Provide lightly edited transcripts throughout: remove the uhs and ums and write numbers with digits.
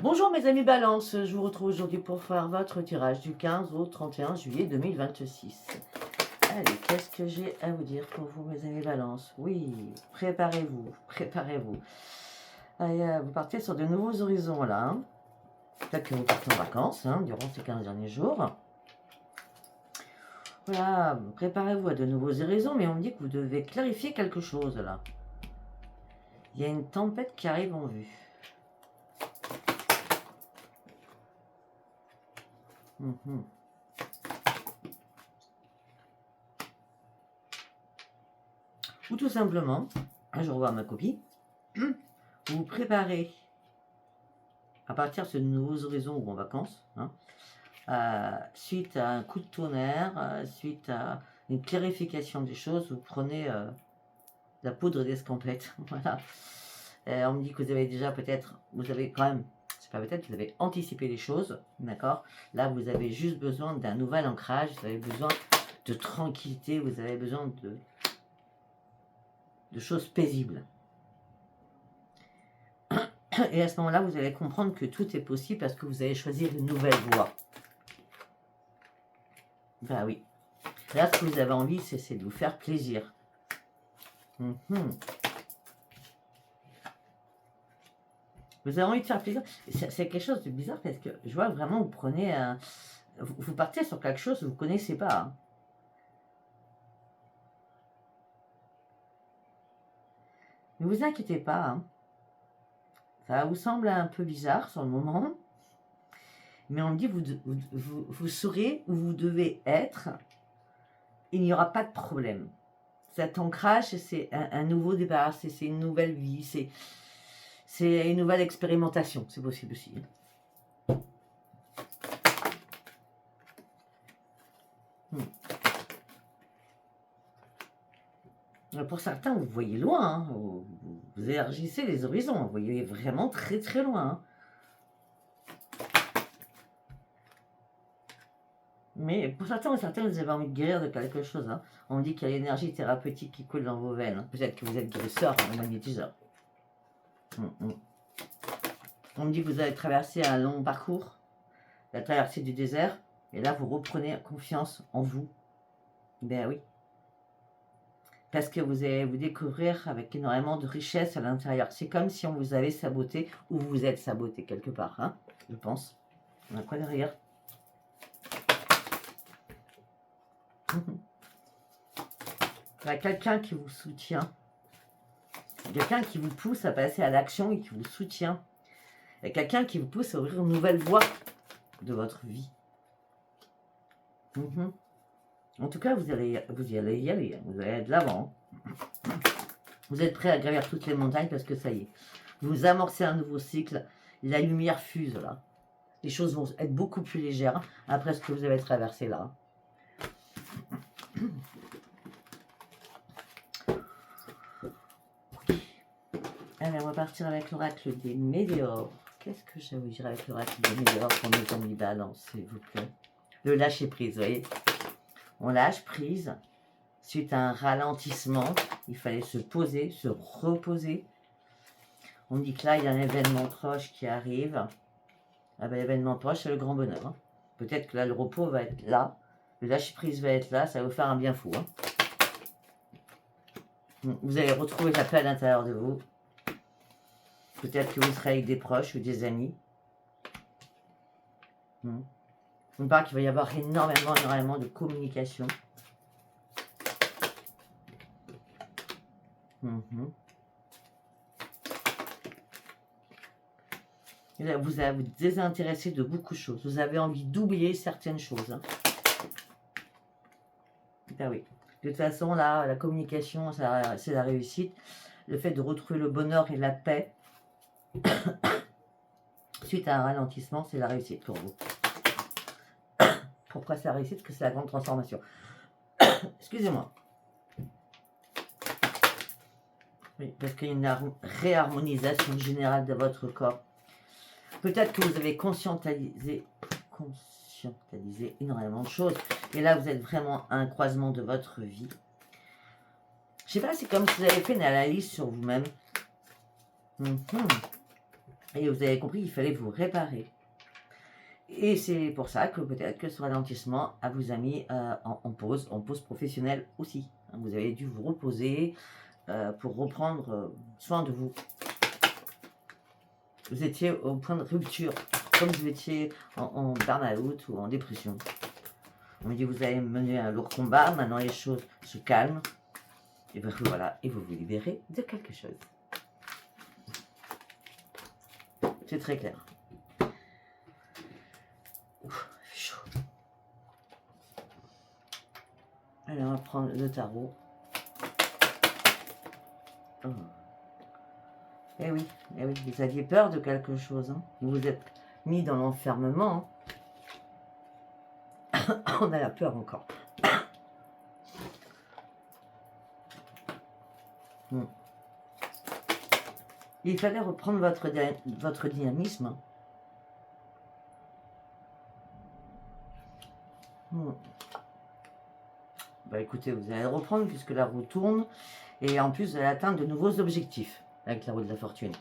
Bonjour mes amis Balance, je vous retrouve aujourd'hui pour faire votre tirage du 15 au 31 juillet 2026. Allez, qu'est-ce que j'ai à vous dire pour vous mes amis Balance? Oui, préparez-vous, préparez-vous. Allez, vous partez sur de nouveaux horizons là. Hein. Peut-être que vous partez en vacances durant ces 15 derniers jours. Voilà, préparez-vous à de nouveaux horizons, mais on me dit que vous devez clarifier quelque chose là. Il y a une tempête qui arrive en vue. Ou tout simplement, je revois ma copie, vous vous préparez à partir de ce nouveaux horizons ou en vacances, suite à un coup de tonnerre, suite à une clarification des choses, vous prenez la poudre d'escampette. Voilà. On me dit que vous avez déjà peut-être, vous avez quand même, c'est pas peut-être, vous avez anticipé les choses, d'accord? Là, vous avez juste besoin d'un nouvel ancrage, vous avez besoin de tranquillité, vous avez besoin de choses paisibles. Et à ce moment-là, vous allez comprendre que tout est possible parce que vous allez choisir une nouvelle voie. Ben oui. Là, ce que vous avez envie, c'est de vous faire plaisir. Vous avez envie de faire plaisir. C'est quelque chose de bizarre parce que je vois vraiment, vous prenez un... Vous partez sur quelque chose que vous ne connaissez pas. Hein. Ne vous inquiétez pas. Hein. Ça vous semble un peu bizarre sur le moment. Mais on me dit, vous saurez où vous devez être. Il n'y aura pas de problème. Cet ancrage, c'est un nouveau départ, c'est une nouvelle vie, c'est une nouvelle expérimentation, c'est possible aussi. Pour certains, vous voyez loin, hein, vous élargissez les horizons, vous voyez vraiment très très loin. Hein. Mais pour certains, vous avez envie de guérir de quelque chose. Hein. On dit qu'il y a l'énergie thérapeutique qui coule dans vos veines. Hein. Peut-être que vous êtes guérisseur, magnétiseur. On me dit que vous avez traversé un long parcours, la traversée du désert, et là vous reprenez confiance en vous. Ben oui. Parce que vous allez vous découvrir avec énormément de richesse à l'intérieur. C'est comme si on vous avait saboté, ou vous êtes saboté quelque part, hein, je pense. On a quoi derrière? Il y a quelqu'un qui vous soutient. Quelqu'un qui vous pousse à passer à l'action et qui vous soutient. Il y a quelqu'un qui vous pousse à ouvrir une nouvelle voie de votre vie. En tout cas, vous allez y aller, vous allez être de l'avant. Vous êtes prêt à gravir toutes les montagnes parce que ça y est. Vous amorcez un nouveau cycle, la lumière fuse là. Les choses vont être beaucoup plus légères après ce que vous avez traversé là. Allez, on va partir avec l'oracle des météores. Qu'est-ce que j'ai à vous dire avec l'oracle des météores pour nos amis Balance, s'il vous plaît? Le lâcher prise, vous voyez. On lâche prise suite à un ralentissement. Il fallait se poser, se reposer. On dit que là, il y a un événement proche qui arrive. Ah ben, l'événement proche, c'est le grand bonheur. Hein. Peut-être que là, le repos va être là. Le lâcher prise va être là. Ça va vous faire un bien fou. Hein. Vous allez retrouver la paix à l'intérieur de vous. Peut-être que vous serez avec des proches ou des amis. On parle qu'il va y avoir énormément de communication. Et là, vous allez vous désintéresser de beaucoup de choses. Vous avez envie d'oublier certaines choses. Hein. Ben oui. De toute façon, là, la communication, c'est la réussite. Le fait de retrouver le bonheur et la paix suite à un ralentissement, c'est la réussite pour vous. Pourquoi c'est la réussite? Parce que c'est la grande transformation. Excusez-moi. Oui, parce qu'il y a une réharmonisation générale de votre corps. Peut-être que vous avez conscientisé énormément de choses. Et là, vous êtes vraiment à un croisement de votre vie. Je sais pas, c'est comme si vous avez fait une analyse sur vous-même. Et vous avez compris qu'il fallait vous réparer. Et c'est pour ça que peut-être que ce ralentissement a vous a mis en pause professionnelle aussi. Vous avez dû vous reposer pour reprendre soin de vous. Vous étiez au point de rupture, comme vous étiez en burn-out ou en dépression. On me dit vous avez mené un lourd combat, maintenant les choses se calment. Et bien voilà, et vous vous libérez de quelque chose. C'est très clair. Ouf, chaud. Alors on va prendre le tarot. Oh. Eh oui, vous aviez peur de quelque chose. Hein. Vous vous êtes mis dans l'enfermement. Hein. On a la peur encore. Il fallait reprendre votre dynamisme. Bah écoutez, vous allez le reprendre puisque la roue tourne. Et en plus, vous allez atteindre de nouveaux objectifs avec la roue de la fortune.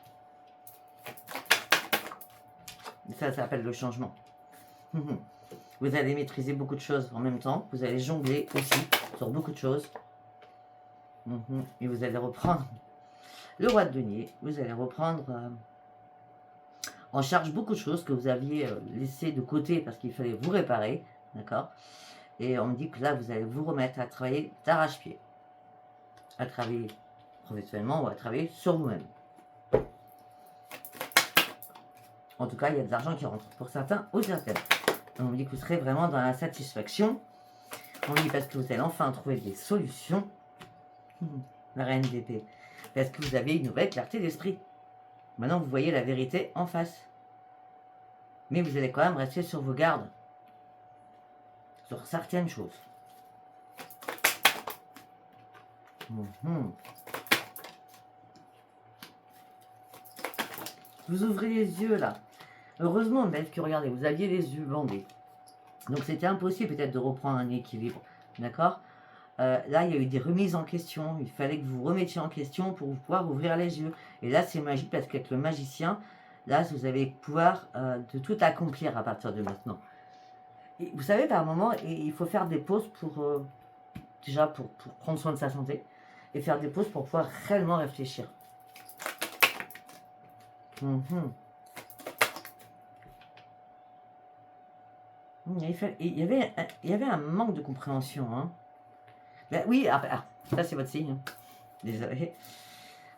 Ça s'appelle le changement. Vous allez maîtriser beaucoup de choses en même temps. Vous allez jongler aussi sur beaucoup de choses. Et vous allez reprendre le roi de denier. Vous allez reprendre en charge beaucoup de choses que vous aviez laissées de côté parce qu'il fallait vous réparer. D'accord? Et on me dit que là, vous allez vous remettre à travailler d'arrache-pied. À travailler professionnellement ou à travailler sur vous-même. En tout cas, il y a de l'argent qui rentre pour certains ou certaines. On me dit que vous serez vraiment dans la satisfaction. On me dit parce que vous allez enfin trouver des solutions. La reine d'épée. Parce que vous avez une nouvelle clarté d'esprit. Maintenant, vous voyez la vérité en face. Mais vous allez quand même rester sur vos gardes. Sur certaines choses. Vous ouvrez les yeux là. Heureusement, même que regardez, vous aviez les yeux bandés. Donc c'était impossible peut-être de reprendre un équilibre. D'accord? Là, il y a eu des remises en question. Il fallait que vous vous remettiez en question pour pouvoir ouvrir les yeux. Et là, c'est magique parce qu'avec le magicien, là, vous avez le pouvoir de tout accomplir à partir de maintenant. Et vous savez, par moment, il faut faire des pauses pour déjà pour prendre soin de sa santé et faire des pauses pour pouvoir réellement réfléchir. Il y avait un manque de compréhension. Hein. Ben, oui, ça c'est votre signe. Désolé.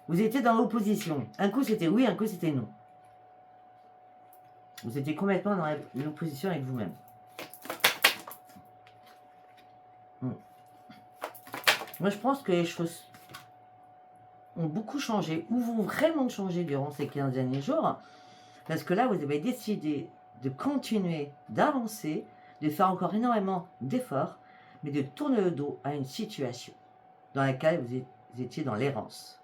Vous étiez dans l'opposition. Un coup c'était oui, un coup c'était non. Vous étiez complètement dans l'opposition avec vous-même. Moi je pense que les choses ont beaucoup changé, ou vont vraiment changer durant ces 15 derniers jours. Parce que là, vous avez décidé de continuer d'avancer, de faire encore énormément d'efforts, mais de tourner le dos à une situation dans laquelle vous étiez dans l'errance.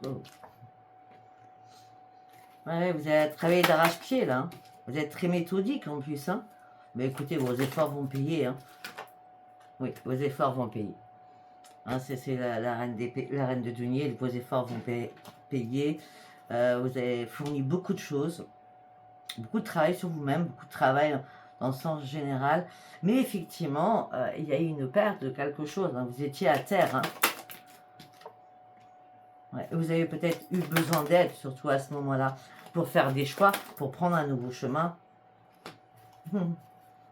Oh. Ouais, vous avez travaillé d'arrache-pied là. Hein. Vous êtes très méthodique en plus. Hein. Mais écoutez, vos efforts vont payer. Hein. Oui, vos efforts vont payer. Hein, c'est la reine de denier. Vos efforts vont payer. Vous avez fourni beaucoup de choses. Beaucoup de travail sur vous-même. Beaucoup de travail dans le sens général. Mais effectivement, il y a eu une perte de quelque chose. Hein. Vous étiez à terre. Hein. Ouais, vous avez peut-être eu besoin d'aide, surtout à ce moment-là, pour faire des choix, pour prendre un nouveau chemin.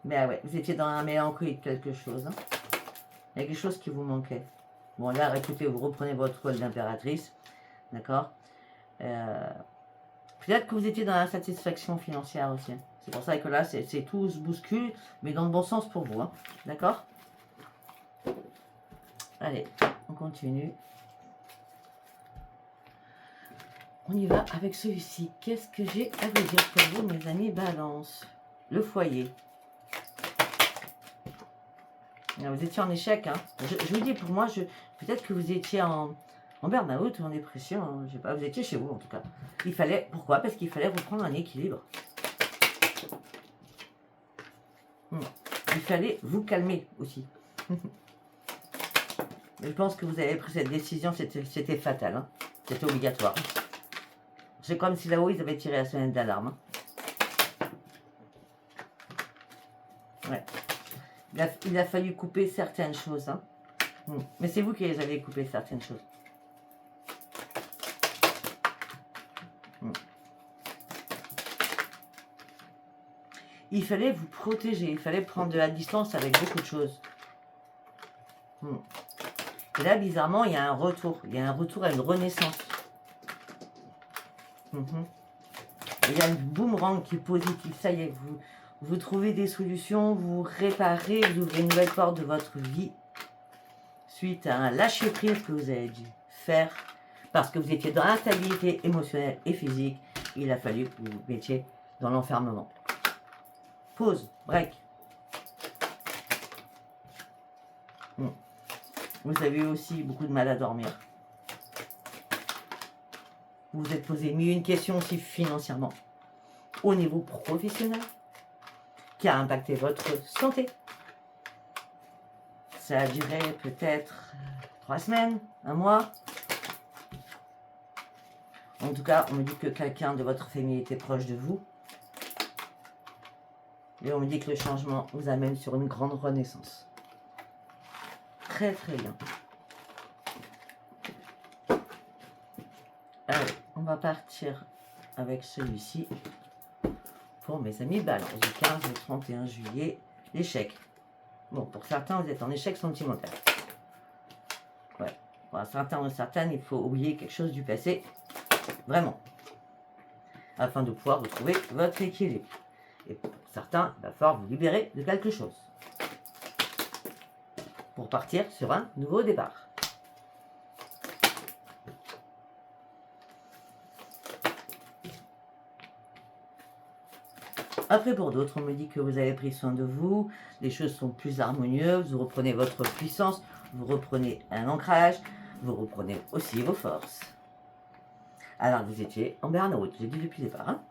Mais ouais, vous étiez dans la mélancolie de quelque chose. Hein. Il y a quelque chose qui vous manquait. Bon, là, écoutez, vous reprenez votre rôle d'impératrice. D'accord. Peut-être que vous étiez dans la satisfaction financière aussi. Hein. C'est pour ça que là, c'est tout se bouscule, mais dans le bon sens pour vous. Hein. D'accord. Allez, on continue. On y va avec celui-ci. Qu'est-ce que j'ai à vous dire pour vous, mes amis Balance? Le foyer. Vous étiez en échec. Hein. Je vous dis, pour moi, peut-être que vous étiez en burn-out ou en dépression. Hein. Je sais pas, vous étiez chez vous en tout cas. Il fallait, pourquoi? Parce qu'il fallait reprendre un équilibre. Il fallait vous calmer aussi. Mais je pense que vous avez pris cette décision, c'était fatal. Hein. C'était obligatoire. C'est comme si là-haut, ils avaient tiré la sonnette d'alarme. Hein. Ouais. Il a fallu couper certaines choses. Hein. Mais c'est vous qui les avez coupées, certaines choses. Il fallait vous protéger, il fallait prendre de la distance avec beaucoup de choses. Et là, bizarrement, il y a un retour. Il y a un retour à une renaissance. Il y a une boomerang qui est positive. Ça y est, vous trouvez des solutions, vous réparez, vous ouvrez une nouvelle porte de votre vie. Suite à un lâcher-prise que vous avez dû faire. Parce que vous étiez dans l'instabilité émotionnelle et physique. Il a fallu que vous vous mettiez dans l'enfermement. Pause, break. Vous avez eu aussi beaucoup de mal à dormir. Vous vous êtes posé mille une question aussi financièrement. Au niveau professionnel. Qui a impacté votre santé. Ça a duré peut-être 3 semaines, 1 mois. En tout cas, on me dit que quelqu'un de votre famille était proche de vous. Et on me dit que le changement vous amène sur une grande renaissance. Très très bien. Allez, on va partir avec celui-ci. Pour mes amis balance, du 15 au 31 juillet, l'échec. Bon, pour certains, vous êtes en échec sentimental. Ouais. Pour certains ou certaines, il faut oublier quelque chose du passé. Vraiment. Afin de pouvoir retrouver votre équilibre. Et pour certains, il va falloir vous libérer de quelque chose. Pour partir sur un nouveau départ. Après, pour d'autres, on me dit que vous avez pris soin de vous, les choses sont plus harmonieuses, vous reprenez votre puissance, vous reprenez un ancrage, vous reprenez aussi vos forces. Alors, vous étiez en burn-out, j'ai dit depuis le départ. Hein.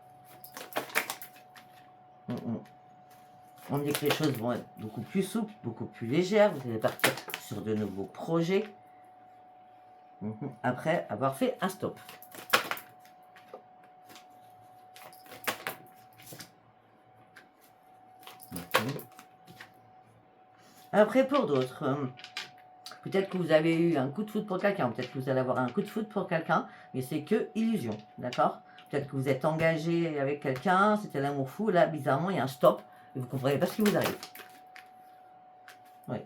On me dit que les choses vont être beaucoup plus souples, beaucoup plus légères, vous allez partir sur de nouveaux projets, après avoir fait un stop. Après, pour d'autres, peut-être que vous avez eu un coup de foudre pour quelqu'un, peut-être que vous allez avoir un coup de foudre pour quelqu'un, mais c'est que illusion, d'accord? Peut-être que vous êtes engagé avec quelqu'un, c'était l'amour fou, là, bizarrement, il y a un stop, et vous ne comprenez pas ce qui vous arrive. Oui.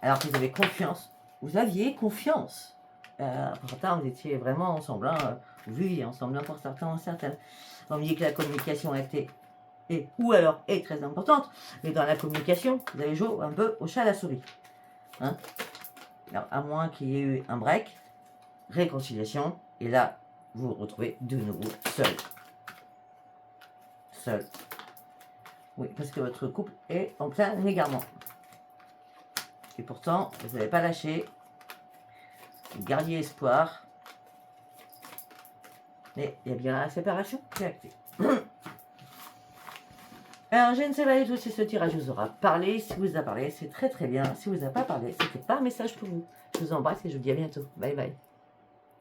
Alors que vous avez confiance. Vous aviez confiance. Pour certains, vous étiez vraiment ensemble, hein, vous viviez ensemble, hein, pour certains, certaines. On me dit que la communication a été ou alors est très importante, mais dans la communication, vous avez joué un peu au chat à la souris. Hein. Alors, à moins qu'il y ait eu un break, réconciliation, et là, vous vous retrouvez de nouveau seul. Seul. Oui, parce que votre couple est en plein égarement. Et pourtant, vous n'avez pas lâché. Vous gardiez espoir. Mais il y a bien la séparation qui est actée. Alors, je ne sais pas du tout si ce tirage vous aura parlé. Si vous a parlé, c'est très très bien. Si vous a pas parlé, c'était pas un message pour vous. Je vous embrasse et je vous dis à bientôt. Bye bye.